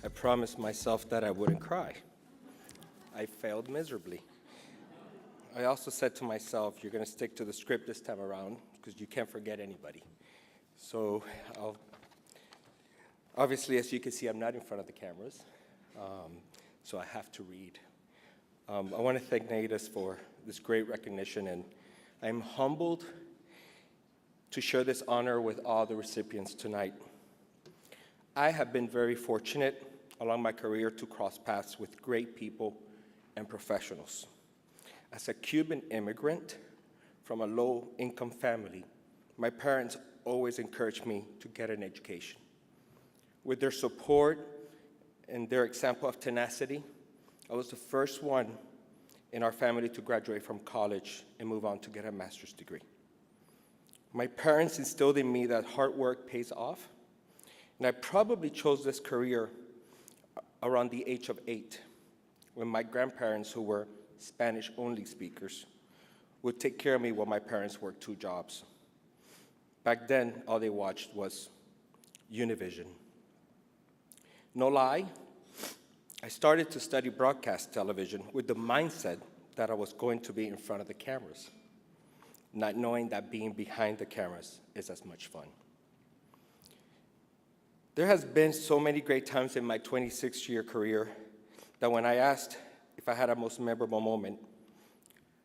I promised myself that I wouldn't cry. I failed miserably. I also said to myself, you're going to stick to the script this time around because you can't forget anybody. So obviously, as you can see, I'm not in front of the cameras, so I have to read. I want to thank NAIDAS for this great recognition, and I'm humbled to share this honor with all the recipients tonight. I have been very fortunate along my career to cross paths with great people and professionals. As a Cuban immigrant from a low-income family, my parents always encouraged me to get an education. With their support and their example of tenacity, I was the first one in our family to graduate from college and move on to get a master's degree. My parents instilled in me that hard work pays off, and I probably chose this career around the age of 8, when my grandparents, who were Spanish-only speakers, would take care of me while my parents worked 2 jobs. Back then, all they watched was Univision. No lie, I started to study broadcast television with the mindset that I was going to be in front of the cameras, not knowing that being behind the cameras is as much fun. There has been so many great times in my 26-year career that when I asked if I had a most memorable moment,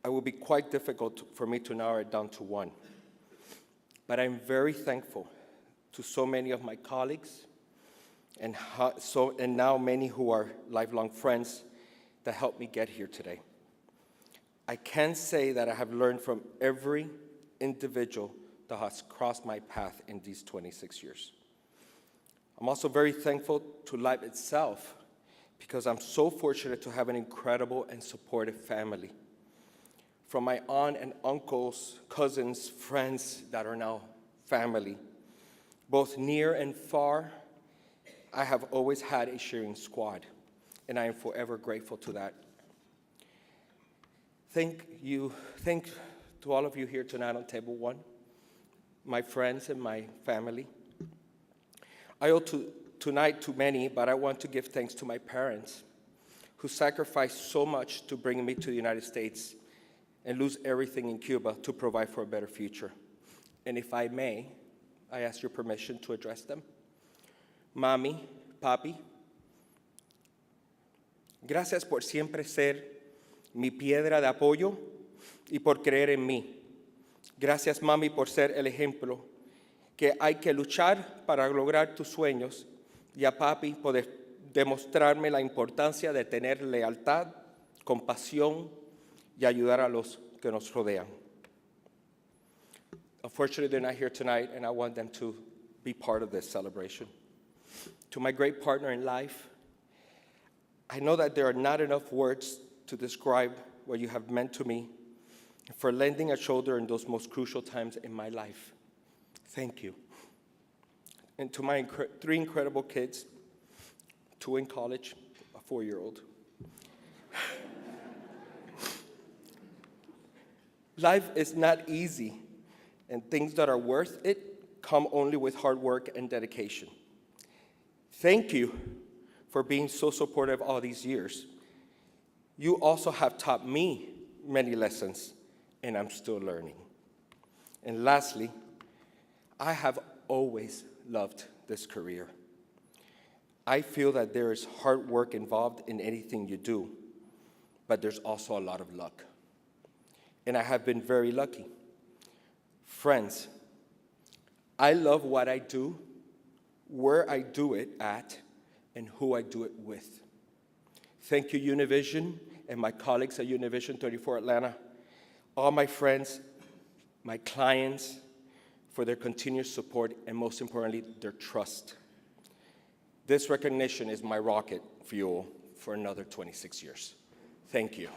it would be quite difficult for me to narrow it down to one. But I'm very thankful to so many of my colleagues and now many who are lifelong friends that helped me get here today. I can say that I have learned from every individual that has crossed my path in these 26 years. I'm also very thankful to life itself because I'm so fortunate to have an incredible and supportive family. From my aunt and uncles, cousins, friends that are now family, both near and far, I have always had a cheering squad, and I am forever grateful to that. Thank to all of you here tonight on Table 1, my friends and my family. I owe tonight to many, but I want to give thanks to my parents who sacrificed so much to bring me to the United States and lose everything in Cuba to provide for a better future. And if I may, I ask your permission to address them. Mami, papi, gracias por siempre ser mi piedra de apoyo y por creer en mí. Gracias, mami, por ser el ejemplo que hay que luchar para lograr tus sueños, y a papi por demostrarme la importancia de tener lealtad, compasión y ayudar a los que nos rodean. Unfortunately, they're not here tonight, and I want them to be part of this celebration. To my great partner in life, I know that there are not enough words to describe what you have meant to me, for lending a shoulder in those most crucial times in my life. Thank you. And to my 3 incredible kids, 2 in college, a 4-year-old. Life is not easy, and things that are worth it come only with hard work and dedication. Thank you for being so supportive all these years. You also have taught me many lessons, and I'm still learning. And lastly, I have always loved this career. I feel that there is hard work involved in anything you do, but there's also a lot of luck. And I have been very lucky. Friends, I love what I do, where I do it at, and who I do it with. Thank you, Univision, and my colleagues at Univision 34 Atlanta, all my friends, my clients, for their continued support, and most importantly, their trust. This recognition is my rocket fuel for another 26 years. Thank you.